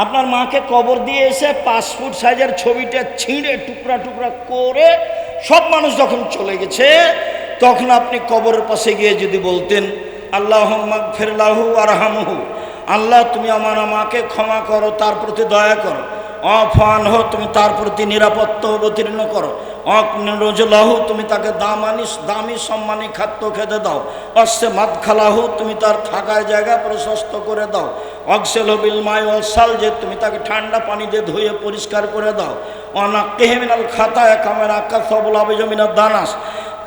আপনার মাকে কবর দিয়ে এসে 5 ফুট সাইজের ছবিটা ছিঁড়ে টুকরা টুকরা করে সব মানুষ যখন চলে গেছে, তখন আপনি কবরের পাশে গিয়ে যদি বলতেন, আল্লাহুম্মা গফিরলাহু ওয়ারহামহু, আল্লাহ তুমি আমার মাকে ক্ষমা করো, তার প্রতি দয়া করো, আফানহু তুমি তার প্রতি নিরাপত্তা অবতীর্ণ করো, অকনরজলাহু তুমি তাকে দামি সম্মানী খাদ্য খেতে দাও, অস্সে মাদখালাহু তুমি তার থাকার জায়গা প্রশস্ত করে দাও, অক্সেলহু বিল মাই ওয়াল সালজি তুমি তাকে ঠান্ডা পানি দিয়ে ধুয়ে পরিষ্কার করে দাও, অনাক্কিহি মিনাল খাতায়া কামা নাক্কাসাবুল আবিজু মিনাদ দানাস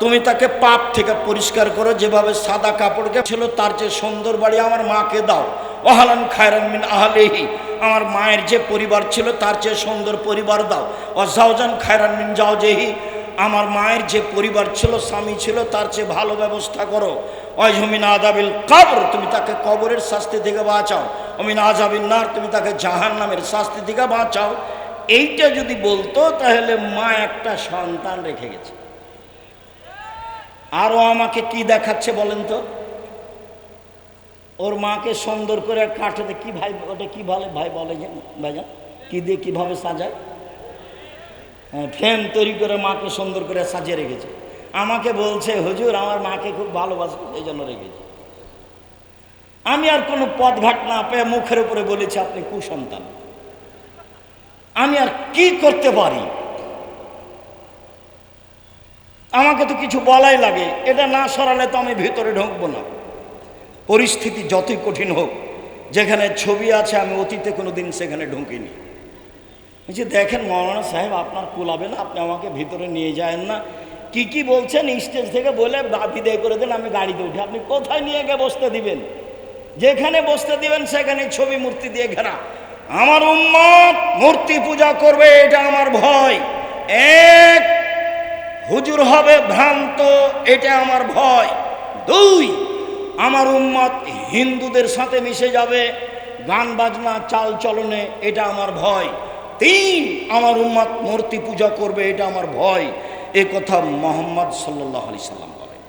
তুমি তাকে পাপ থেকে পরিষ্কার করো, যেভাবে সাদা কাপড়কে ছিল তার চেয়ে সুন্দর বাড়ি আমার মাকে দাও, ওয়াহালান খায়রান মিন আহলিহি আমার মায়ের যে পরিবার ছিল তার চেয়ে সুন্দর পরিবার দাও, ওয়াজাওজান খায়রান মিন জাওজিহি আমার মায়ের যে পরিবার ছিল, স্বামী ছিল, তার চেয়ে ভালো ব্যবস্থা করো, ওয়াজমিন আযাবিল কবর তুমি তাকে কবরের শাস্তি থেকে বাঁচাও, ওমিন আযাবিন নার তুমি তাকে জাহান্নামের শাস্তি থেকে বাঁচাও। এইটা যদি বলতো তাহলে মা একটা সন্তান রেখে গেছে। আরও আমাকে কি দেখাচ্ছে বলেন তো? ওর মাকে সুন্দর করে কাঠতে কি ভাই, ওটা কি বলে ভাই, বলে যে ভাইজান কি দিয়ে কিভাবে সাজায়, ফ্রেম তৈরি করে মাকে সুন্দর করে সাজিয়ে রেখেছে। আমাকে বলছে হুজুর আমার মাকে খুব ভালোবাসে এই জন্য রেখেছে। আমি আর কোনো পথঘাট না পেয়ে মুখের উপরে বলেছি আপনি কুসন্তান। আমি আর কি করতে পারি? আমাকে তো কিছু বলাই লাগে, এটা না সরালে তো আমি ভিতরে ঢুকবো না। পরিস্থিতি যতই কঠিন হোক, যেখানে ছবি আছে আমি অতীতে কোনো দিন সেখানে ঢুকিনি। বলছি দেখেন মৌলানা সাহেব আপনার কুলাবে না, আপনি আমাকে ভিতরে নিয়ে যায়েন না। কি কি বলছেন স্টেজ থেকে বলে বিদায় করে দেন, আমি গাড়িতে উঠে। আপনি কোথায় নিয়ে গিয়ে বসতে দিবেন? যেখানে বসতে দিবেন সেখানে ছবি মূর্তি দিয়ে ঘেরা। আমার উম্মত মূর্তি পূজা করবে, এটা আমার ভয়। এক, হুজুর হবে ভ্রান্ত, এটা আমার ভয়। দুই, আমার উম্মত হিন্দুদের সাথে মিশে যাবে গান বাজনা চাল চলনে, এটা আমার ভয়। তিন, আমার উম্মত মূর্তি পূজা করবে, এটা আমার ভয়। এ কথা মুহাম্মদ সাল্লাল্লাহু আলাইহি সাল্লাম বলেন।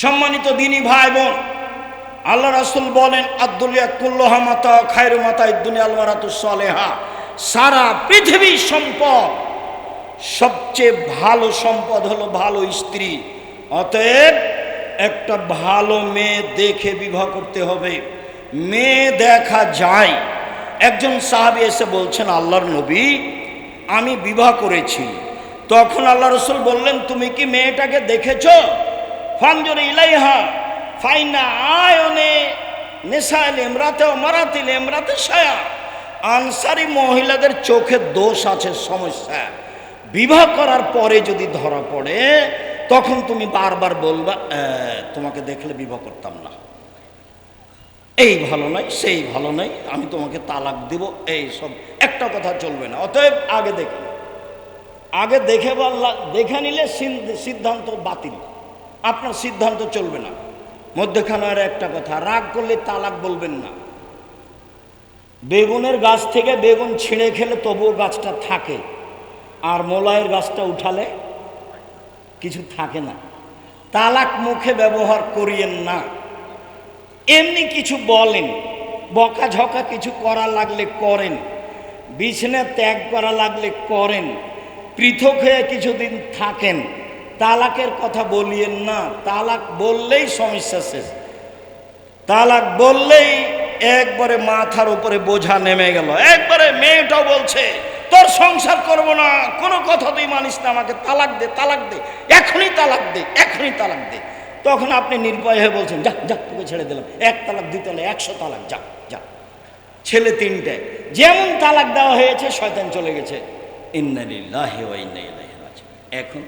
সম্মানিত দিনী ভাই বোন, আল্লাহ রাসূল বলেন আদ-দুনিয়া কুল্লুহা মাতা খায়রু মাতা'id দুনিয়া আল মারাতুস সালেহা, সারা পৃথিবীর সম্পদ সবচেয়ে ভালো সম্পদ হলো ভালো স্ত্রী। অতএব একটা ভালো মেয়ে দেখে বিবাহ করতে হবে। মেয়ে দেখা যায়। একজন সাহাবী এসে বলছেন আল্লাহর নবী আমি বিবাহ করেছি। তখন আল্লাহ রাসূল বললেন তুমি কি মেয়েটাকে দেখেছো? ফানজুর ইলাইহা ফাইনা আয়নে নিসাইল ইমরাতে ও মারাতিল ইমরাতে শায়া, আনসারী মহিলাদের চোখে দোষ আছে, সমস্যা। বিবাহ করার পরে যদি ধরা পড়ে তখন তুমি বারবার বলবা তোমাকে দেখলে বিবাহ করতাম না, এই ভালো নয় সেই ভালো নয়, আমি তোমাকে তালাক দিব, এই সব একটা কথা চলবে না। অতএব আগে দেখে, আগে দেখে দেখে নিলে সিদ্ধান্ত বাতিল, আপনার সিদ্ধান্ত চলবে না। মধ্যখানে আর একটা কথা, রাগ করলে তালাক বলবেন না। বেগুনের গাছ থেকে বেগুন ছিঁড়ে খেলে তবুও গাছটা থাকে, আর মোলায়ের গাছটা উঠালে কিছু থাকে না। তালাক মুখে ব্যবহার করিয়েন না। এমনি কিছু বলেন, বকাঝকা কিছু করা লাগলে করেন, বিছানা ত্যাগ করা লাগলে করেন, পৃথক হয়ে কিছুদিন থাকেন। তালাকের কথা বলিয়েন না। তালাক বললেই সমস্যা শেষ। তালাক বললেই একবারে মাথার উপরে বোঝা নেমে গেল। একবারে মেয়েটাও বলছে তোর সংসার করব না, কোনো কথা তুই মানিস না, আমাকে তালাক দে, তালাক দে, এখনই তালাক দে, এখনই তালাক দে। তখন আপনি নির্ভয় হয়ে বলছেন যা যা তোকে ছেড়ে দিলাম, 1 তালাক 2 তালাক 100 তালাক, যা যা। ছেলে 3টে, যেমন তালাক দেওয়া হয়েছে শয়তান চলে গেছে। ইন্না লিল্লাহি ওয়া ইন্না ইলাইহি রাজিউন। এখন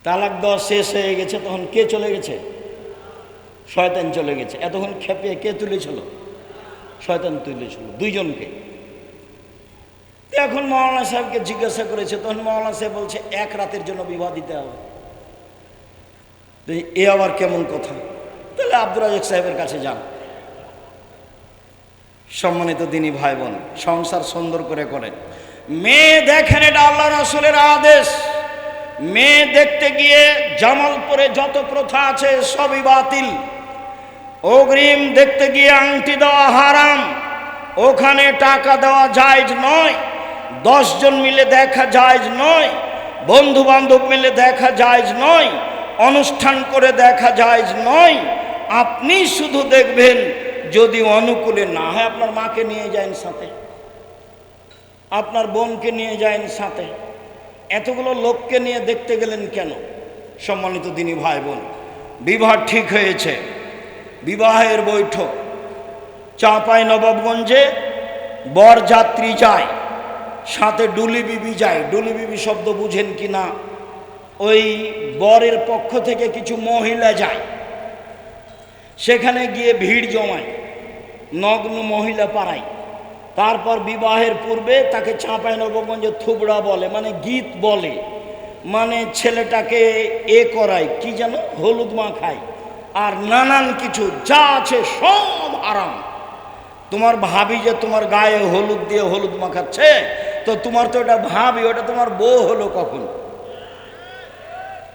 তালাক দেওয়া শেষ হয়ে গেছে, তখন কে চলে গেছে? শয়তান চলে গেছে। এতক্ষণ খেপিয়ে কে তুলেছিল? শয়তান তুলেছিল, দুইজনকে। এখন মাওলানা সাহেবকে জিজ্ঞাসা করেছে, তখন মাওলানা সাহেব বলছে 1 রাতের জন্য বিবাহ দিতে হবে। এ আবার কেমন কথা? তাহলে আব্দুর রাজ্জাক সাহেবের কাছে যান। সম্মানিত দিনী ভাই বোন, সংসার সুন্দর করে করেন। মেয়ে দেখেন, এটা আল্লাহ রাসূলের আদেশ। মেয়ে দেখতে গিয়ে জামালপুরে যত প্রথা আছে সবই বাতিল। অগ্রিম দেখতে গিয়ে আংটি দেওয়া হারাম, ওখানে টাকা দেওয়া জায়েজ নয়। 10 জন মিলে দেখা জায়েজ নয়, বন্ধু বান্ধব মিলে দেখা জায়েজ নয়, অনুষ্ঠান করে দেখা জায়েজ নয়। আপনি শুধু দেখবেন, যদি অনুকূলে না হয় আপনার মাকে নিয়ে যান সাথে, আপনার বোনকে নিয়ে যান সাথে। এতগুলো লোককে নিয়ে দেখতে গেলেন কেন? সম্মানিত দিনী ভাই বোন, বিবাহ ঠিক হয়েছে, বিবাহের বৈঠক। চাঁপাইনবাবগঞ্জে বরযাত্রী যায়, সাথে ডুলি বিবি যায়। ডুলি বিবি শব্দ বুঝেন কি না? ওই বরের পক্ষ থেকে কিছু মহিলা যায়, সেখানে গিয়ে ভিড় জমায়, নগ্ন মহিলা পাড়ায়। তারপর বিবাহের পূর্বে তাকে চাঁপাইনবাবগঞ্জে থুবড়া বলে, মানে গীত বলে, মানে ছেলেটাকে করায়, কি যেন হলুদ মাখায়, আর নানান কিছু যা আছে সব হারাম। তোমার ভাবি যে তোমার গায়ে হলুদ দিয়ে হলুদ মাখাচ্ছে, তো তোমার তো ওটা ভাবি, ওটা তোমার বউ হলো কখন?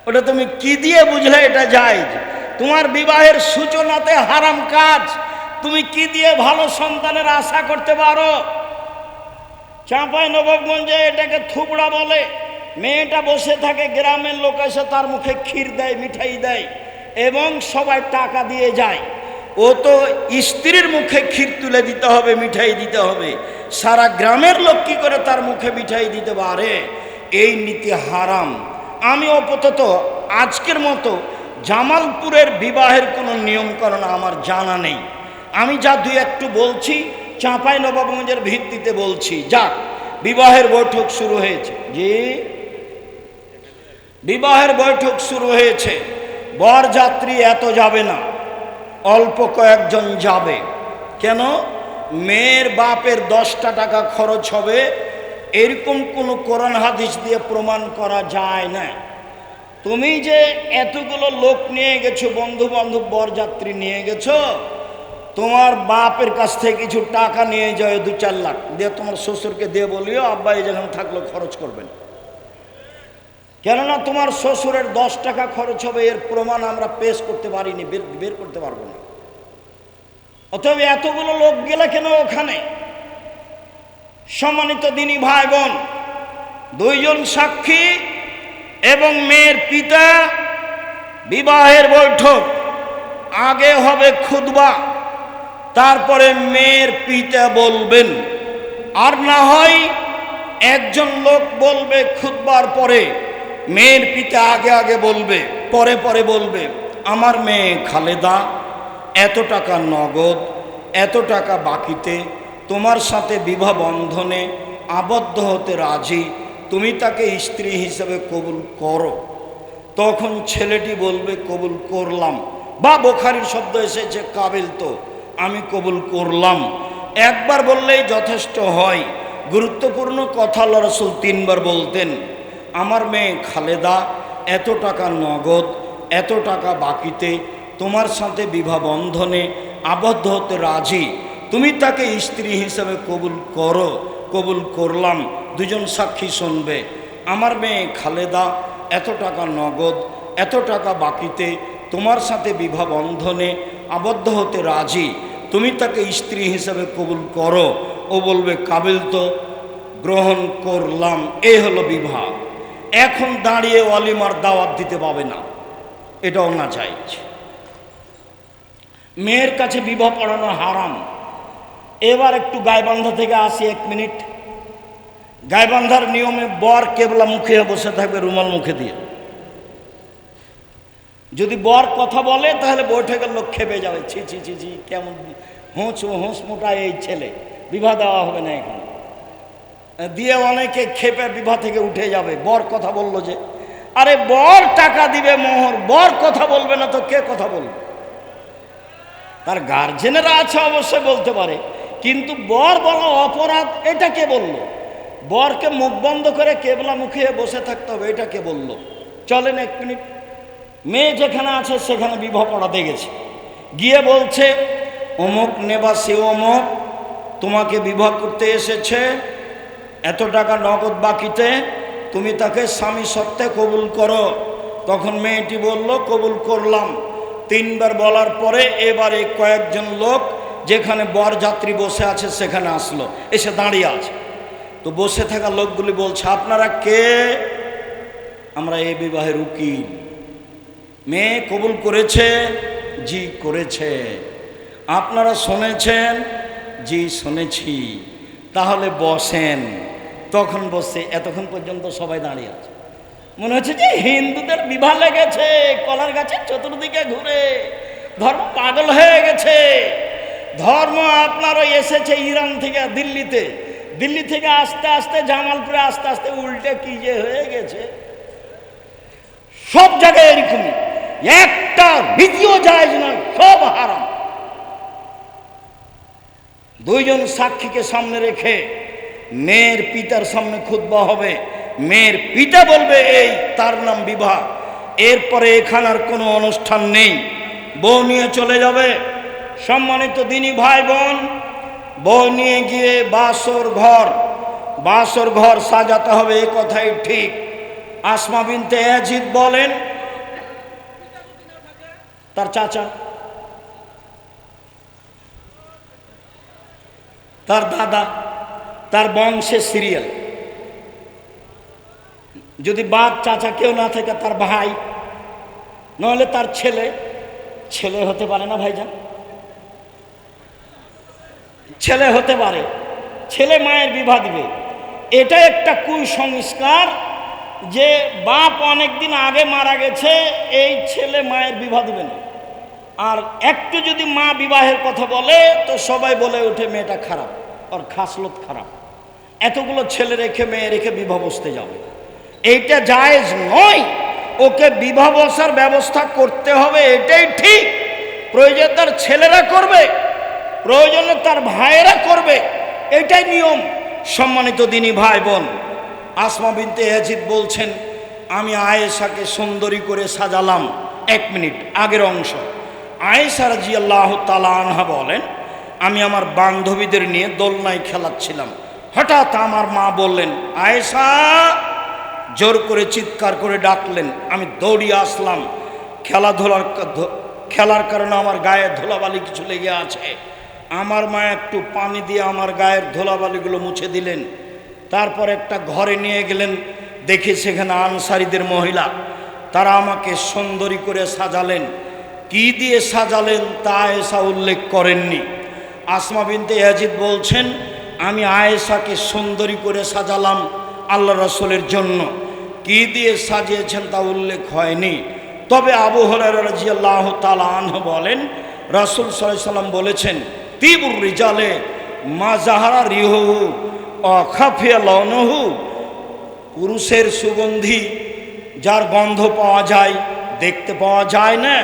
ওটা তুমি কি দিয়ে বুঝলে এটা জায়েজ? তোমার বিবাহের সূচনাতে হারাম কাজ, তুমি কি দিয়ে ভালো সন্তানের আশা করতে পারো? চাঁপাইনবাবগঞ্জে এটাকে থুবড়া বলে। মেয়েটা বসে থাকে, গ্রামের লোক এসে তার মুখে ক্ষীর দেয়, মিঠাই দেয়, এবং সবাই টাকা দিয়ে যায়। ও তো স্ত্রীর মুখে ক্ষীর তুলে দিতে হবে, মিঠাই দিতে হবে, সারা গ্রামের লোক কি করে তার মুখে মিঠাই দিতে পারে? এই নীতি হারাম। আমি আপাতত আজকের মতো জামালপুরের বিবাহের কোনো নিয়মকানুন আমার জানা নেই। আমি যা দুই একটু বলছি চাঁপাইনবাবগঞ্জের ভিত্তিতে বলছি। যাক, বিবাহের বৈঠক শুরু হয়েছে। জি, বিবাহের বৈঠক শুরু হয়েছে। বরযাত্রী এত যাবে না, অল্প কয়েকজন যাবে। কেন? মেয়ের বাপের 10টা টাকা খরচ হবে, এরকম কোনো কোরআন হাদিস দিয়ে প্রমাণ করা যায় না। তুমি যে এতগুলো লোক নিয়ে গেছো, বন্ধু বান্ধব বরযাত্রী নিয়ে গেছো, তোমার বাপের কাছ থেকে কিছু টাকা নিয়ে যায়, 2-4 লাখ দিয়ে তোমার শ্বশুরকে দিয়ে বলিও আব্বা এই যেখানে থাকলো খরচ করবেন। কেননা তোমার শ্বশুরের 10 টাকা খরচ হবে, এর প্রমাণ আমরা পেশ করতে পারিনি, বের করতে পারবো না। অতএব এতগুলো লোক গেলে কেন ওখানে? সম্মানিত দিনী ভাই বোন, 2 জন সাক্ষী এবং মেয়ের পিতা, বিবাহের বৈঠক। আগে হবে খুতবা, তারপরে মেয়ের পিতা বলবেন, আর না হয় একজন লোক বলবে খুতবার পরে, মেয়ের পিতা আগে আগে বলবে, পরে পরে বলবে, আমার মেয়ে খালেদা এত টাকা নগদ, এত টাকা বাকিতে তোমার সাথে বিবাহ বন্ধনে আবদ্ধ হতে রাজি, তুমি তাকে স্ত্রী হিসেবে কবুল করো। তখন ছেলেটি বলবে কবুল করলাম, বা বুখারীর শব্দ এসেছে কাবিল, তো আমি কবুল করলাম। একবার বললেই যথেষ্ট হয়। গুরুত্বপূর্ণ কথা আল্লাহ রাসূল 3 বার বলতেন, আমার মেয়ে খালেদা এত টাকা নগদ, এত টাকা বাকিতে তোমার সাথে বিবাহ বন্ধনে আবদ্ধ হতে রাজি, তুমি তাকে স্ত্রী হিসেবে কবুল করো। কবুল করলাম। 2 জন সাক্ষী শুনবে, আমার মেয়ে খালেদা এত টাকা নগদ, এত টাকা বাকিতে তোমার সাথে বিবাহ বন্ধনে আবদ্ধ হতে রাজি, তুমি তাকে স্ত্রী হিসেবে কবুল করো। ও বলবে কাবিল, তো গ্রহণ করলাম। এই হলো বিবাহ। এখন দাঁড়িয়ে ওয়ালিমার দাওয়াত দিতে পাবে না, এটাও না জায়েজ। মেয়ের কাছে বিবাহ পড়ানো হারাম। এবার একটু গাইবান্ধা থেকে আসি 1 মিনিট। গাইবান্ধার নিয়মে বর কেবলা মুখে বসে থাকবে, রুমাল মুখে দিয়ে। যদি বর কথা বলে তাহলে বৈঠকের লোক খেপে যাবে, ছি ছি ছি ছি, কেমন হোঁস মোটা এই ছেলে, বিবাহ দেওয়া হবে না এখানে দিয়ে অনেকে খেপে বিবাহ থেকে উঠে যাবে। বর কথা বললো যে, আরে বর টাকা দিবে মোহর, বর কথা বলবে না তো কে কথা বলবে? তার গার্জেনেরা আছে অবশ্যই বলতে পারে, কিন্তু বর বলা অপরাধ এটা কে বললো? বরকে মুখ বন্ধ করে কেবলা মুখে বসে থাকতে হবে, এটা কে বললো? চলেন 1 মিনিট। মেয়ে যেখানে আছে সেখানে বিবাহ পড়াতে গেছে, গিয়ে বলছে অমুক নেবাসী অমুক তোমাকে বিবাহ করতে এসেছে, এত টাকা নগদ বাকিতে, তুমি তাকে স্বামী সত্ত্বে কবুল করো। তখন মেয়েটি বলল কবুল করলাম। তিনবার বলার পরে এবারে কয়েকজন লোক যেখানে বরযাত্রী বসে আছে সেখানে আসলো, এসে দাঁড়িয়ে আছে। তো বসে থাকা লোকগুলি বলছে, আপনারা কে? আমরা এই বিবাহের উকিল। মেয়ে কবুল করেছে? জি করেছে। আপনারা শুনেছেন? জি শুনেছি। তাহলে বসেন। তখন বসে, এতক্ষণ পর্যন্ত সবাই দাঁড়িয়ে আছে। মনে হচ্ছে যে হিন্দুদের বিবাহ লেগেছে কলার গাছের চতুর্দিকে ঘুরে, ধর্ম পাগল হয়ে গেছে। ধর্ম আপনারও এসেছে ইরান থেকে দিল্লিতে, দিল্লি থেকে আস্তে আস্তে জামালপুরে, আস্তে আস্তে উল্টে কি যে হয়ে গেছে। সব জায়গায় এরকমই, একটা রীতিও জায়েজ নয়, সব হারাম। দুইজন সাক্ষীকে সামনে রেখে মেয়ের পিতার সামনে খুতবা হবে, মেয়ের পিতা বলবে এই তার নাম বিবাহ। এরপরে এখানে আর কোনো অনুষ্ঠান নেই, বউ নিয়ে চলে যাবে। সম্মানিত দিনী ভাই বোন, বউ নিয়ে গিয়ে বাসর ঘর সাজাতে হবে, এ কথাই ঠিক। আসমা বিনতে ইয়াজিদ বলেন, তার চাচা, তার দাদা, তার বংশের সিরিয়াল, যদি বাপ চাচা কেউ না থাকে তার ভাই, নইলে তার ছেলে হতে পারে না ভাইজান, ছেলে হতে পারে, ছেলে মায়ের বিবাহ দিবে। এটা একটা কুসংস্কার যে বাপ অনেকদিন আগে মারা গেছে, এই ছেলে মায়ের বিবাহ দিবে না। আর একটু যদি মা বিবাহের কথা বলে তো সবাই বলে ওঠে মেয়েটা খারাপ, ওর খাসলত খারাপ, এতগুলো ছেলে রেখে মেয়ে রেখে বিবাহ বসতে যাবে। এইটা জায়েজ নয়। ওকে বিবাহ বসার ব্যবস্থা করতে হবে, এটাই ঠিক। প্রয়োজন তার ছেলেরা করবে, প্রয়োজনে তার ভাইয়েরা করবে, এটাই নিয়ম। সম্মানিত দিনী ভাই বোন, আসমা বিনতে ইয়াজিদ বলছেন, আমি আয়েশাকে সুন্দরী করে সাজালাম। 1 মিনিট আগের অংশ। আয়েশা রাদিয়াল্লাহু তাআলা আনহা বলেন, আমি আমার বান্ধবীদের নিয়ে দোলনায় খেলাচ্ছিলাম, হঠাৎ আমার মা বললেন আয়েশা, জোর করে চিৎকার করে ডাকলেন। আমি দৌড়িয়ে আসলাম। খেলার কারণে আমার গায়ে ধুলাবালি কিছু লেগে আছে। আমার মা একটু পানি দিয়ে আমার গায়ের ধুলাবালিগুলো মুছে দিলেন। তারপর একটা ঘরে নিয়ে গেলেন, দেখি সেখানে আনসারীদের মহিলা, তারা আমাকে সুন্দরী করে সাজালেন। কি দিয়ে সাজালেন তা আয়েশা উল্লেখ করেননি। আসমা বিনতে ইয়াজিদ বলছেন, আমি আয়েশাকে সুন্দরী করে সাজালাম আল্লাহ রাসূলের জন্য। কি দিয়ে সাজিয়েছেন তা উল্লেখ হয়নি। তবে আবু হুরায়রা রাদিয়াল্লাহু তাআলা আনহু বলেন, রাসূল সাল্লাল্লাহু আলাইহি সাল্লাম বলেছেন, তিবুর রিজালে মা জাহারা রিহুহু ওয়া খাফিয়া লাউনুহু, পুরুষের সুগন্ধি যার গন্ধ পাওয়া যায়, দেখতে পাওয়া যায় না।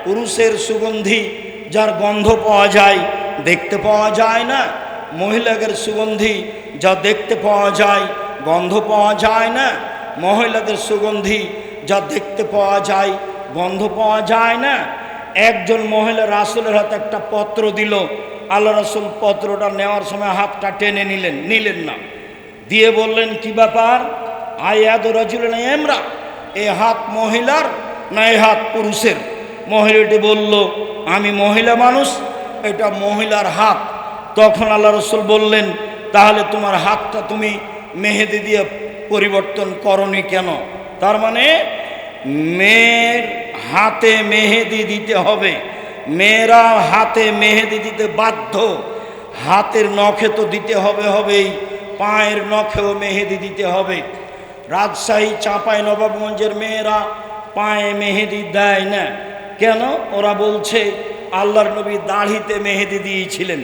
পুরুষের সুগন্ধি যার গন্ধ পাওয়া যায়, দেখতে পাওয়া যায় না। মহিলাদের সুগন্ধি যা দেখতে পাওয়া যায়, গন্ধ পাওয়া যায় না। মহিলাদের সুগন্ধি যা দেখতে পাওয়া যায়, গন্ধ পাওয়া যায় না। একজন মহিলা রাসূলের হাতে একটা পত্র দিল। আল্লাহ রাসূল পত্রটা নেওয়ার সময় হাতটা টেনে নিলেন না, দিয়ে বললেন, কি ব্যাপার? আয়াদু রাজুলিন ইমরা, এই হাত মহিলার না এই হাত পুরুষের? মহিলাটি বলল, আমি মহিলা মানুষ, এটা মহিলার হাত। তখন আল্লাহ রাসূল বললেন, তাহলে তোমার হাতটা তুমি মেহেদি দিয়ে পরিবর্তন করনি কেন? তার মানে মেয়ের হাতে মেহেদি দিতে হবে, মেয়েরা হাতে মেহেদি দিতে বাধ্য। হাতের নখে তো দিতে হবেই, পায়ের নখেও মেহেদি দিতে হবে। রাজশাহী চাঁপাই নবাবগঞ্জের মেয়েরা পায়ে মেহেদি দেয় না কেন? ওরা বলছে আল্লাহর নবী দাড়িতে মেহেদি দিয়েছিলেন।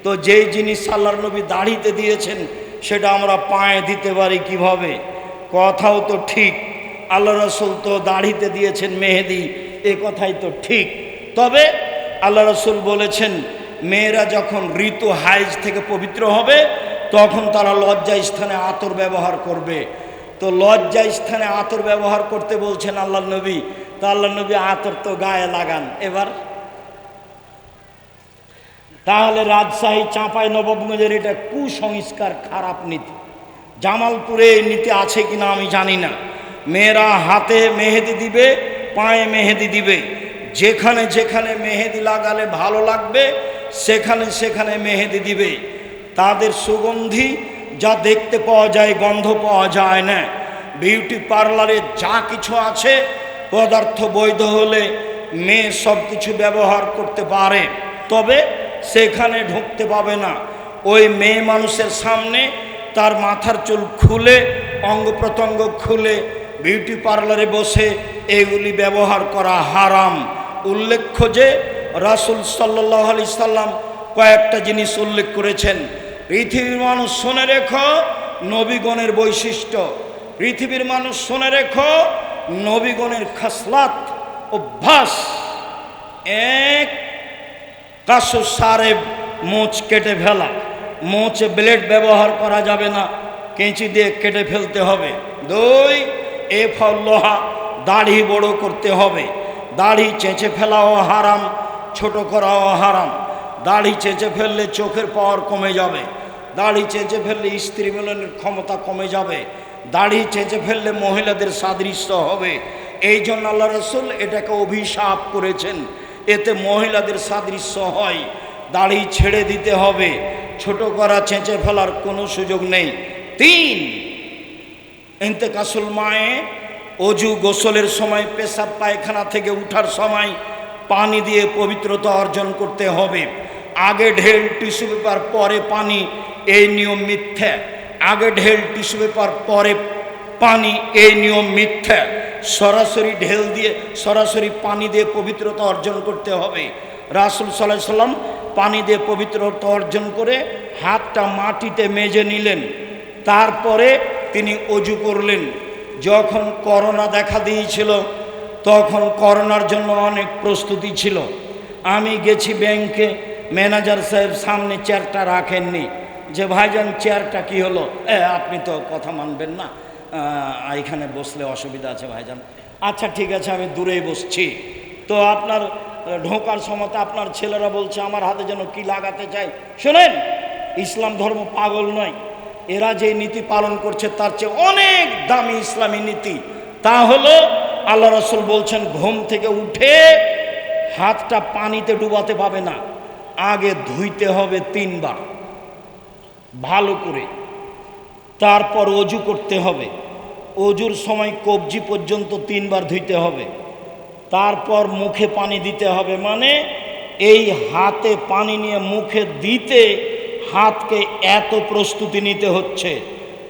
তো যেই জিনিস আল্লাহর নবী দাড়িতে দিয়েছেন সেটা আমরা পায়ে দিতে পারি কিভাবে? কথাও তো ঠিক, আল্লাহ রাসূল তো দাড়িতে দিয়েছেন মেহেদি, এ কথাই তো ঠিক। তবে আল্লাহ রাসূল বলেছেন, মেয়েরা যখন ঋতু হাইজ থেকে পবিত্র হবে তখন তারা লজ্জা স্থানে আতর ব্যবহার করবে। তো লজ্জা স্থানে আতর ব্যবহার করতে বলছেন আল্লাহ নবী, তো আল্লাহ নবী আতর তো গায়ে লাগান। এবার তাহলে রাজশাহী চাঁপাই নবাবগঞ্জের এটা কুসংস্কার, খারাপ নীতি। জামালপুরে এই নীতি আছে কিনা আমি জানি না। মেয়েরা হাতে মেহেদি দিবে, পায়ে মেহেদি দিবে, যেখানে যেখানে মেহেদি লাগালে ভালো লাগবে সেখানে সেখানে মেহেদি দিবে। তাদের সুগন্ধি যা দেখতে পাওয়া যায়, গন্ধ পাওয়া যায় না। বিউটি পার্লারে যা কিছু আছে পদার্থ বৈধ হলে মেয়ে সব কিছু ব্যবহার করতে পারে, তবে সেখানে ঢুকতে পাবে না। ওই মেয়ে মানুষের সামনে তার মাথার চুল খুলে, অঙ্গ প্রত্যঙ্গ খুলে বিউটি পার্লারে বসে এগুলি ব্যবহার করা হারাম। উল্লেখ্য যে রাসূল সাল্লাল্লাহু আলাইহি সাল্লাম কয়েকটা জিনিস উল্লেখ করেছেন। পৃথিবীর মানুষ শুনে রেখো নবীগণের বৈশিষ্ট্য, পৃথিবীর মানুষ শুনে রেখো নবীগণের খাসলাত, অভ্যাস। এক, কাসু সারেব, মোচ কেটে ফেলা। মোচে ব্লেড ব্যবহার করা যাবে না, কেঁচি দিয়ে কেটে ফেলতে হবে। দুই, লোহা, দাড়ি বড় করতে হবে। দাড়ি চেঁচে ফেলাও হারাম, ছোট করাও হারাম। দাড়ি চেঁচে ফেললে চোখের পাওয়ার কমে যাবে, দাড়ি চেঁচে ফেললে স্ত্রী মিলনের ক্ষমতা কমে যাবে, দাড়ি চেঁচে ফেললে মহিলাদের সাদৃশ্য হবে। এই জন্য আল্লাহ রাসূল এটাকে অভিশাপ করেছেন, এতে মহিলাদের সাদৃশ্য হয়। দাড়ি ছেড়ে দিতে হবে, ছোট করা চেঁচে ফেলার কোনো সুযোগ নেই। তিন, ইন্তেকাসুল মায়ে, অজু গোসলের সময় পেশাব পায়খানা থেকে উঠার সময় পানি দিয়ে পবিত্রতা অর্জন করতে হবে। আগে ঢেল টিস্যু পেপার পরে পানি, এই নিয়ম মিথ্যা। আগে ঢেল টিস্যু পেপার পরে পানি, এই নিয়ম মিথ্যা। সরাসরি ঢেল দিয়ে, সরাসরি পানি দিয়ে পবিত্রতা অর্জন করতে হবে। রাসূল সাল্লাল্লাহু আলাইহি সাল্লাম পানি দিয়ে পবিত্রতা অর্জন করে হাতটা মাটিতে মেজে নিলেন, তারপরে তিনি অজু করলেন। যখন করোনা দেখা দিয়েছিল তখন করোনার জন্য অনেক প্রস্তুতি ছিল। আমি গেছি ব্যাংকে, ম্যানেজার সাহেব সামনে চেয়ারটা রাখেননি, যে ভাইজান চেয়ারটা কি হলো? আপনি তো কথা মানবেন না, এখানে বসলে অসুবিধা আছে ভাইজান। আচ্ছা ঠিক আছে, আমি দূরেই বসছি। তো আপনার ঢোকার সময় আপনার ছেলেরা বলছে আমার হাতে যেন কি লাগাতে চাই। শোনেন, ইসলাম ধর্ম পাগল নয়, এরা যে নীতি পালন করছে তার চেয়ে অনেক দামি ইসলামী নীতি। তা হলো আল্লাহ রাসূল বলছেন ঘুম থেকে উঠে হাতটা পানিতে ডুবাতে পাবে না, আগে ধুইতে হবে 3 বার ভালো করে, তারপর অজু করতে হবে। অজুর সময় কবজি পর্যন্ত 3 বার ধুইতে হবে, তারপর মুখে পানি দিতে হবে। মানে এই হাতে পানি নিয়ে মুখে দিতে হাতকে এত প্রস্তুতি নিতে হচ্ছে।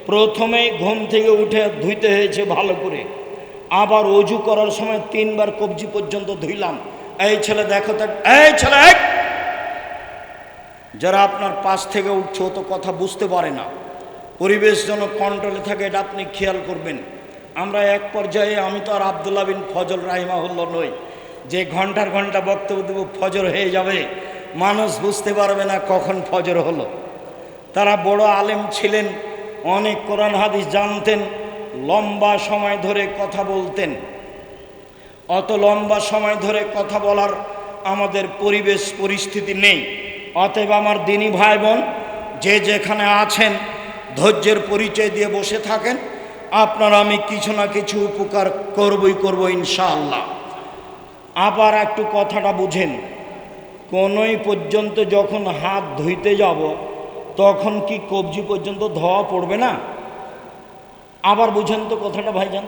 প্রথমেই ঘুম থেকে উঠে ধুইতে হয়েছে ভালো করে, আবার অজু করার সময় 3 বার কবজি পর্যন্ত ধুইলাম। এই ছেলে দেখো তো, এই ছেলে, যারা আপনার পাশ থেকে উঠছে ও তো কথা বুঝতে পারে না, পরিবেশ যেন কন্ট্রোলে থাকে এটা আপনি খেয়াল করবেন। আমরা এক পর্যায়ে, আমি তো আর আব্দুল্লাহ বিন ফজল রাহিমাহুল্লাহ নই যে ঘন্টার ঘন্টা বক্তব্য দেব, ফজর হয়ে যাবে, মানুষ বুঝতে পারবে না কখন ফজর হলো। তারা বড় আলেম ছিলেন, অনেক কোরআন হাদিস জানতেন, লম্বা সময় ধরে কথা বলতেন। অত লম্বা সময় ধরে কথা বলার আমাদের পরিবেশ পরিস্থিতি নেই। অতএব আমার দিনী ভাই বোন যে যেখানে আছেন ধৈর্যের পরিচয় দিয়ে বসে থাকেন, আপনারা আমি কিছু না কিছু উপকার করব ইনশাআল্লাহ। আবার একটু কথাটা বুঝেন, কোনোই পর্যন্ত যখন হাত ধুইতে যাব তখন কি কবজি পর্যন্ত ধোয়া পড়বে না? আবার বুঝেন তো কথাটা ভাইজান,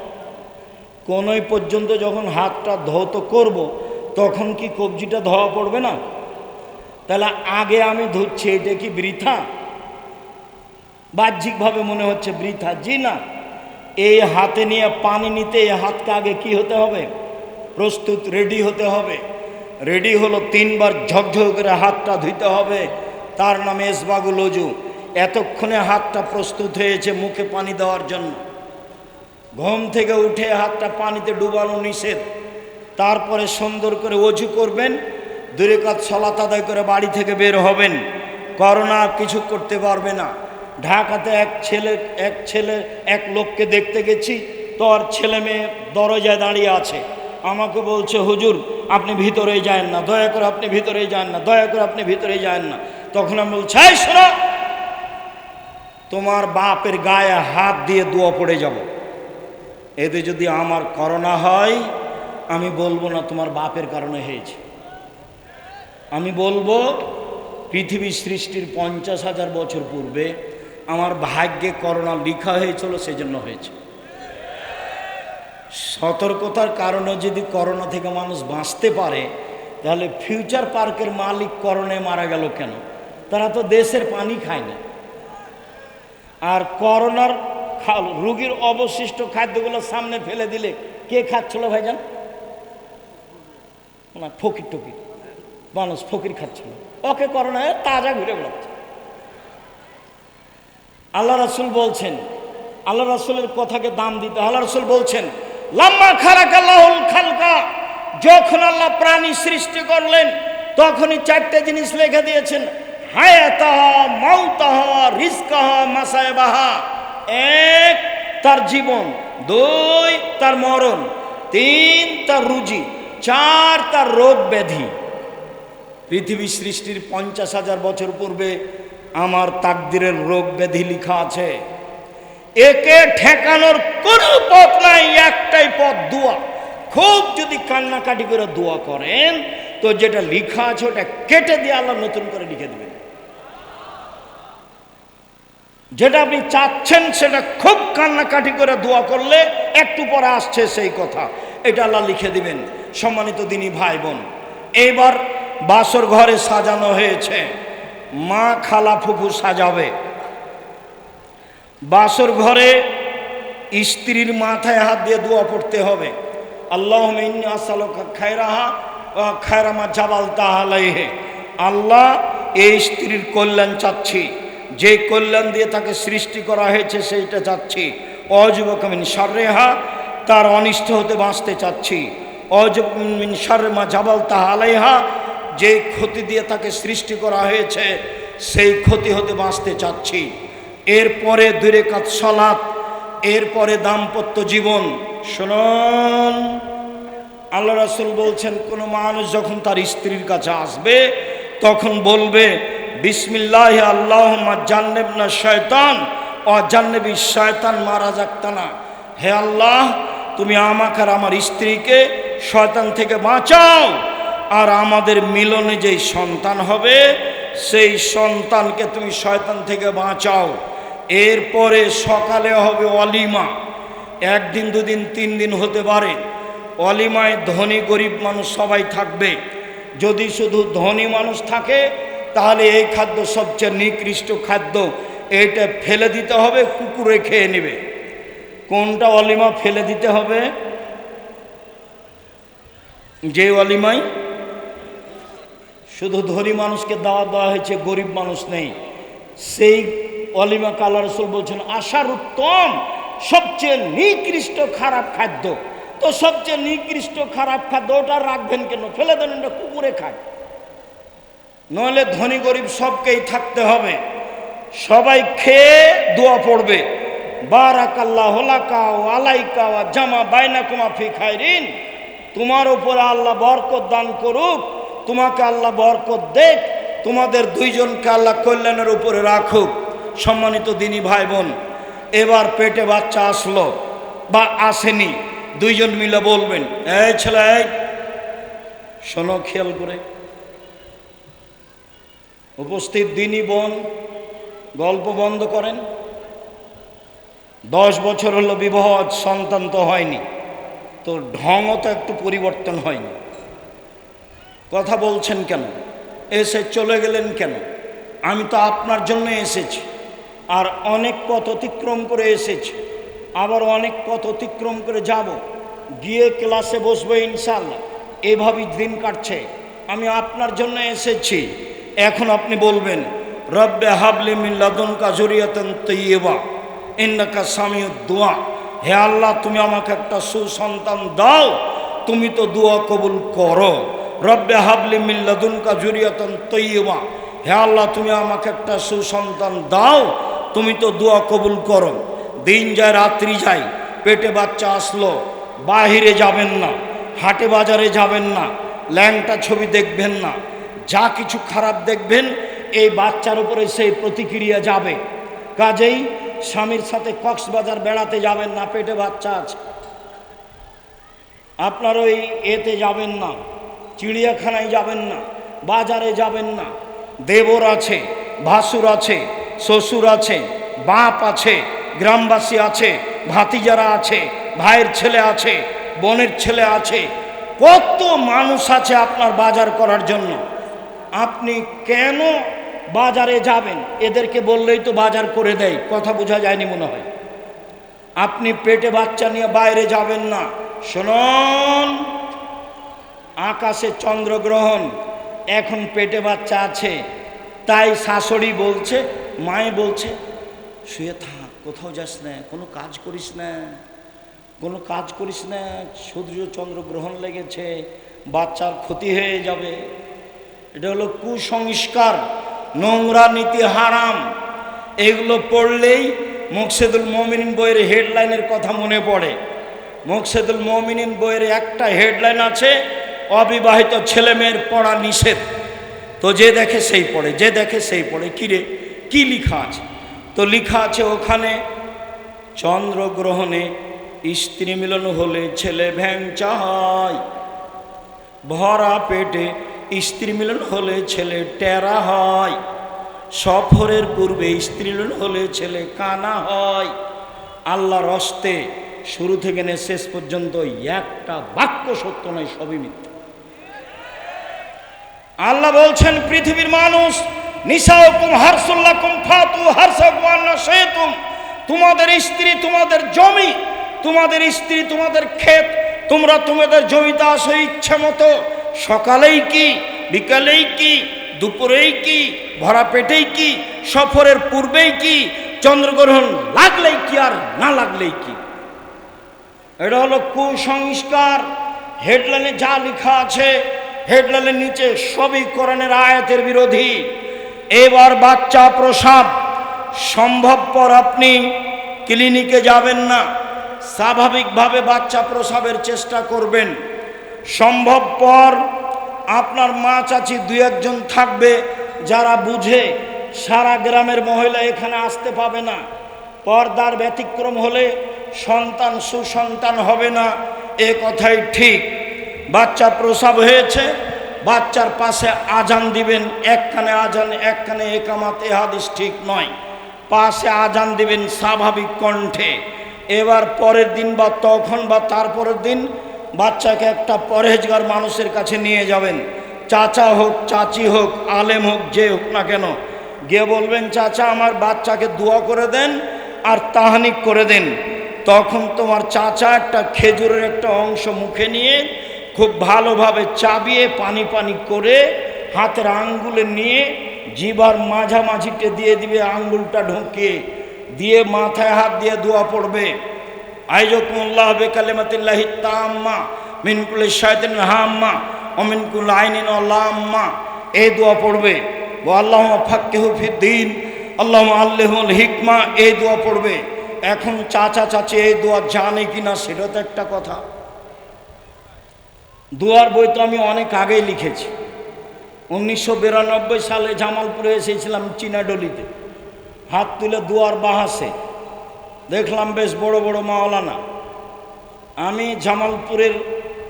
কোনোই পর্যন্ত যখন হাতটা ধৌত করব তখন কি কবজিটা ধোয়া পড়বে না? তাহলে আগে আমি ধুচ্ছি, এটা কি বৃথা? বাহ্যিকভাবে মনে হচ্ছে বৃথা, জি না। এই হাতে নিয়ে পানি নিতে এই হাতকে আগে কি হতে হবে? প্রস্তুত, রেডি হতে হবে। রেডি হলো 3 বার ঝকঝক করে হাতটা ধুইতে হবে, তার নামে ইসবাগুল ওযু। এতক্ষণে হাতটা প্রস্তুত হয়েছে মুখে পানি দেওয়ার জন্য। ঘুম থেকে উঠে হাতটা পানিতে ডুবানো নিষেধ। তারপরে সুন্দর করে ওযু করবেন, 2 রাকাত সালাত আদায় করে বাড়ি থেকে বের হবেন। করোনা কিছু করতে পারবে না। ঢাকাতে এক লোককে দেখতে গেছি, তোর ছেলে মেয়ে দরজায় দাঁড়িয়ে আছে, আমাকে বলছে হুজুর আপনি ভিতরে যান না, দয়া করে আপনি ভিতরে যান না, দয়া করে আপনি ভিতরে যান না। তখন আমি বলছি, এই শোনো, তোমার বাপের গায়ে হাত দিয়ে দোয়া পড়ে যাব, এতে যদি আমার করোনা হয় আমি বলবো না তোমার বাপের কারণে হয়েছে, আমি বলবো পৃথিবী সৃষ্টির 50,000 বছর পূর্বে আমার ভাগ্যে করোনা লিখা হয়েছিল, সেজন্য হয়েছে। সতর্কতার কারণে যদি করোনা থেকে মানুষ বাঁচতে পারে, তাহলে ফিউচার পার্কের মালিক করোনায় মারা গেল কেন? তারা তো দেশের পানি খায় না। আর করোনার রোগীর অবশিষ্ট খাদ্যগুলো সামনে ফেলে দিলে কে খাচ্ছিল ভাইজান? না, ফকির টকির মানুষ, ফকির খাচ্ছিল। ওকে করোনায় তাজা ঘুরে বেড়াচ্ছে। আল্লাহ রাসূল বলছেন, আল্লাহ রাসূলের কথাকে দাম দিতে। আল্লাহ রাসূল বলছেন, লাম্মা খালাকাল্লাহুল খালকা, যখন আল্লাহ প্রাণী সৃষ্টি করলেন তখনই 4টে জিনিস লিখে দিয়েছেন, হায়াতাহা, মাউতাহা, রিজকাহা, মাসায়বাহা। 1 তার জীবন, 2 তার মরণ, 3 তার রুজি, 4 তার রোগ ব্যাধি। পৃথিবী সৃষ্টির 50,000 বছর পূর্বে আমার তাকদিরের রোগ ব্যাধি লেখা আছে। একে ঠেকানোর কোনো পথ নাই, একটাই পথ, দোয়া। খুব যদি কান্নাকাটি করে দোয়া করেন তো যেটা লেখা আছে ওটা কেটে দিয়ে আল্লাহ নতুন করে লিখে দেবেন। যেটা আপনি চাচ্ছেন সেটা খুব কান্নাকাটি করে দোয়া করলে একটু পরে আসছে সেই কথা, এটা আল্লাহ লিখে দিবেন। সম্মানিত দিনী ভাই বোন, এইবার বাসর ঘরে সাজানো হয়েছে, মা খালা ফুফু সাজাবে। বাসর ঘরে স্ত্রীর মাথায় হাত দিয়ে দোয়া পড়তে হবে, আল্লাহুম্মা ইন্নী আসআলুকা খায়রাহা ওয়া খায়রা মা জাবালতা আলাইহি। আল্লাহ, এই স্ত্রীর কল্যাণ চাচ্ছি, যে কল্যাণ দিয়ে তাকে সৃষ্টি করা হয়েছে সেইটা চাচ্ছি। অযুবকা মিন শাররিহা, তার অনিষ্ট হতে বাঁচতে চাচ্ছি। অযুবকা মিন শাররি মা জাবালতা আলাইহা, যে ক্ষতি দিয়ে তাকে সৃষ্টি করা হয়েছে সেই ক্ষতি হতে বাঁচতে চাচ্ছি। এরপরে 2 রাকাত সালাত, এরপরে দাম্পত্য জীবন। শুনুন, আল্লাহ রাসূল বলছেন, কোনো মানুষ যখন তার স্ত্রীর কাছে আসবে তখন বলবে, বিসমিল্লাহি আল্লাহুম্মা জান্নিবনা শায়তান ওয়া জান্নিবিশ শায়তান মা রাযাকতানা। হে আল্লাহ, তুমি আমাকে আর আমার স্ত্রীকে শয়তান থেকে বাঁচাও, আর আমাদের মিলনে যেই সন্তান হবে সেই সন্তানকে তুমি শয়তান থেকে বাঁচাও। এরপরে সকালে হবে অলিমা, 1 দিন 2 দিন 3 দিন হতে পারে। অলিমায় ধনী গরিব মানুষ সবাই থাকবে। যদি শুধু ধনী মানুষ থাকে তাহলে এই খাদ্য সবচেয়ে নিকৃষ্ট খাদ্য, এইটা ফেলে দিতে হবে, কুকুরে খেয়ে নেবে। কোনটা অলিমা ফেলে দিতে হবে? যে অলিমায় শুধু ধনী মানুষকে দাওয়াত দেওয়া হয়েছে, গরিব মানুষ নেই, সেই অলিমা আল্লাহ রাসূল বলছেন আশার উত্তম, সবচেয়ে নিকৃষ্ট খারাপ খাদ্য। তো সবচেয়ে নিকৃষ্ট খারাপ খাদ্য ওটা রাখবেন কেন? ফেলে দেন, এটা কুকুরে খায়। নইলে ধনী গরিব সবকেই থাকতে হবে, সবাই খেয়ে দোয়া পড়বে, বারাকাল্লাহু লাকা ওয়া আলাইকা ওয়া জামা বাইনাকুমা ফি খায়রিন। তোমার উপরে আল্লাহ বরকত দান করুক, তোমাকে আল্লাহ বরকত দেখ, তোমাদের 2 জনকে আল্লাহ কল্যাণের উপরে রাখুক। সম্মানিত দিনী ভাই বোন, এবার পেটে বাচ্চা আসলো বা আসেনি, 2 জন মিলে বলবেন, এই ছেলে, এই শোনো খেয়াল করে। উপস্থিত দিনী বোন, গল্প বন্ধ করেন। 10 বছর হলো বিবাহ, সন্তান তো হয়নি, তো ঢংও তো একটু পরিবর্তন হয়নি। কথা বলছেন কেন? এসে চলে গেলেন কেন? আমি তো আপনার জন্য এসেছি, আর অনেক পথ অতিক্রম করে এসেছি, আবার অনেক পথ অতিক্রম করে যাব, গিয়ে ক্লাসে বসবো ইনশাআল্লাহ। এভাবেই দিন কাটছে। আমি আপনার জন্য এসেছি। এখন আপনি বলবেন, রব্বে হাবলি মিন লাদুনকা যুরিয়াতান তাইয়্যিবা ইন্নাকা সামিউদ দুআ। হে আল্লাহ, তুমি আমাকে একটা সুসন্তান দাও, তুমি তো দোয়া কবুল করো। রব্বে হাবলি মিন লাদুনকা যুরিয়াতান তাইয়্যিবা, হে আল্লাহ, তুমি আমাকে একটা সুসন্তান দাও, তুমি তো দোয়া কবুল করো। দিন যায় রাত্রি যায়, পেটে বাচ্চা আসলো, বাহিরে যাবেন না, হাটে বাজারে যাবেন না, ল্যাংটা ছবি দেখবেন না, যা কিছু খারাপ দেখবেন এই বাচ্চার উপরে সেই প্রতিক্রিয়া যাবে। কাজেই স্বামীর সাথে কক্সবাজার বেড়াতে যাবেন না, পেটে বাচ্চা আছে। আপনার ওই এতে যাবেন না, চিড়িয়াখানায় যাবেন না, বাজারে যাবেন না। দেবর আছে, ভাসুর আছে, শ্বশুর আছে, বাপ আছে, গ্রামবাসী আছে, ভাতিজারা আছে, ভাইয়ের ছেলে আছে, বোনের ছেলে আছে, কত মানুষ আছে আপনার বাজার করার জন্য। আপনি কেন বাজারে যাবেন? এদেরকে বললেই তো বাজার করে দেয়। কথা বোঝা যায়নি মনে হয়। আপনি পেটে বাচ্চা নিয়ে বাইরে যাবেন না। শুনুন, আকাশে চন্দ্রগ্রহণ, এখন পেটে বাচ্চা আছে, তাই শাশুড়ি বলছে, মায়ে বলছে, শুয়ে থাক, কোথাও যাস না, কোনো কাজ করিস না, কোনো কাজ করিস না, সূর্য চন্দ্রগ্রহণ লেগেছে, বাচ্চার ক্ষতি হয়ে যাবে। এটা হলো কুসংস্কার, নোংরা নীতি, হারাম। এগুলো পড়লেই মুকসেদুল মুমিনিন বইয়ের হেডলাইনের কথা মনে পড়ে। মুকসেদুল মুমিনিন বইয়ের একটা হেডলাইন আছে, অবিবাহিত ছেলে মেয়ের পড়া নিষেধ। তো যে দেখে সেই পড়ে, যে দেখে সেই পড়ে। কিরে, কি লেখা আছে? তো লেখা আছে ওখানে, চন্দ্রগ্রহণে স্ত্রী মিলন হলে ছেলে ভ্যাংচা হয়, ভরা পেটে স্ত্রী মিলন হলে ছেলে টেরা হয়, সফরের পূর্বে স্ত্রী মিলন হলে ছেলে কানা হয়। আল্লাহর হস্তে শুরু থেকে নিয়ে শেষ পর্যন্ত একটা বাক্য সত্য নয়, সবই মিথ্যা। আল্লাহ বলছেন, পৃথিবীর মানুষ, নিসাউকুম হারসুল্লাকুম ফাতু হারসাকুম আন্না শাইতুম, তোমাদের স্ত্রী তোমাদের জমি, তোমাদের স্ত্রী তোমাদের ক্ষেত, তোমরা তোমাদের জমিতে আসো ইচ্ছা মতো। সকালেই কি, বিকালেই কি, দুপুরেই কি, ভরা পেটেই কি, সফরের পূর্বেই কি, চন্দ্রগ্রহণ লাগলেই কি আর না লাগলেই কি। এটা হলো কুসংস্কার। হেডলাইনে যা লেখা আছে, হেডলাইনের নিচে সবই কোরআনের আয়াতের বিরোধী। এবার বাচ্চা প্রসব সম্ভবপর আপনি ক্লিনিকে যাবেন না, স্বাভাবিকভাবে বাচ্চা প্রসবের চেষ্টা করবেন। সম্ভবপর আপনার মা চাচি দুই একজন থাকবে যারা বুঝে। সারা গ্রামের মহিলা এখানে আসতে পাবে না। পর্দার ব্যতিক্রম হলে সন্তান সুসন্তান হবে না, এ কথাই ঠিক। বাচ্চা প্রসব হয়েছে, বাচ্চার পাশে আজান দিবেন, এক কানে আজান এক কানে একামাত, এ হাদিস ঠিক নয়। পাশে আজান দিবেন স্বাভাবিক কণ্ঠে। এবার পরের দিন বা তখন বা তারপরের দিন বাচ্চাকে একটা পরহেজগার মানুষের কাছে নিয়ে যাবেন, চাচা হোক, চাচি হোক, আলেম হোক, যে হোক না কেন, গিয়ে বলবেন, চাচা আমার বাচ্চাকে দোয়া করে দেন আর তাহানিক করে দেন। তখন তোমার চাচা একটা খেজুরের একটা অংশ মুখে নিয়ে খুব ভালোভাবে চাবিয়ে পানি পানি করে হাতের আঙ্গুলে নিয়ে জিভার মাঝামাঝিতে দিয়ে দিবে, আঙ্গুলটা ঢুকিয়ে দিয়ে মাথায় হাত দিয়ে দোয়া পড়বে, আইজাকুমুল্লাহ বিকালিমাতিল্লাহি তাম্মা মিন কুল্লি শাইতানিন হাম্মা ওয়া মিন কুল্লি আইনিন লাম্মা। এই দোয়া পড়বে। ওয়া আল্লাহুম্মা ফাক্কিহু ফিদ্দীন, আল্লাহুম্মা আল্লিমহুল হিকমা, এই দোয়া পড়বে। এখন চাচা চাচি এই দোয়া জানে কিনা সেটা তো একটা কথা। দোয়ার বই তো আমি অনেক আগেই লিখেছি। 1992 সালে জামালপুরে এসেছিলাম চীনাডলিতে, হাত তুলে দোয়ার বাহাসে দেখলাম বেশ বড় বড় মাওলানা। আমি জামালপুরের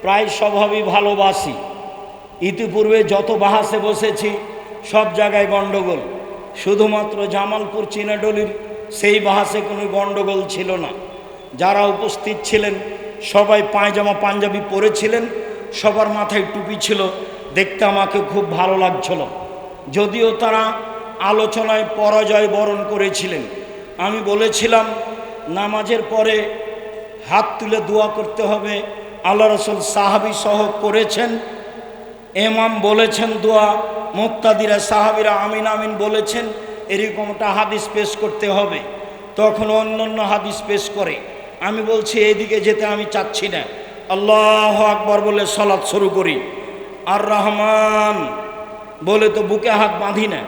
প্রায় স্বভাবই ভালোবাসি। ইতিপূর্বে যত বাহাসে বসেছি সব জায়গায় গণ্ডগোল, শুধুমাত্র জামালপুর চীনাডলির সেই বাহাসে কোনো গণ্ডগোল ছিল না। যারা উপস্থিত ছিলেন সবাই পায়জামা পাঞ্জাবি পরেছিলেন, সবার মাথায় টুপি ছিল, দেখতে আমাকে খুব ভালো লাগছিল। যদিও তারা আলোচনায় পরাজয় বরণ করেছিলেন। আমি বলেছিলাম নামাজের পরে হাত তুলে দোয়া করতে হবে, আল্লাহ রাসূল সাহাবী সহ করেছেন, ইমাম বলেছেন দোয়া, মুক্তাদিরা সাহাবীরা আমিন আমিন বলেছেন, এরকমটা হাদিস পেশ করতে হবে। তখন অন্য হাদিস পেশ করে। আমি বলছি এইদিকে যেতে আমি চাচ্ছি না, আল্লাহু আকবার বলে সালাত শুরু করি। আর রহমান বলে তো বুকে হাত বাঁধি না,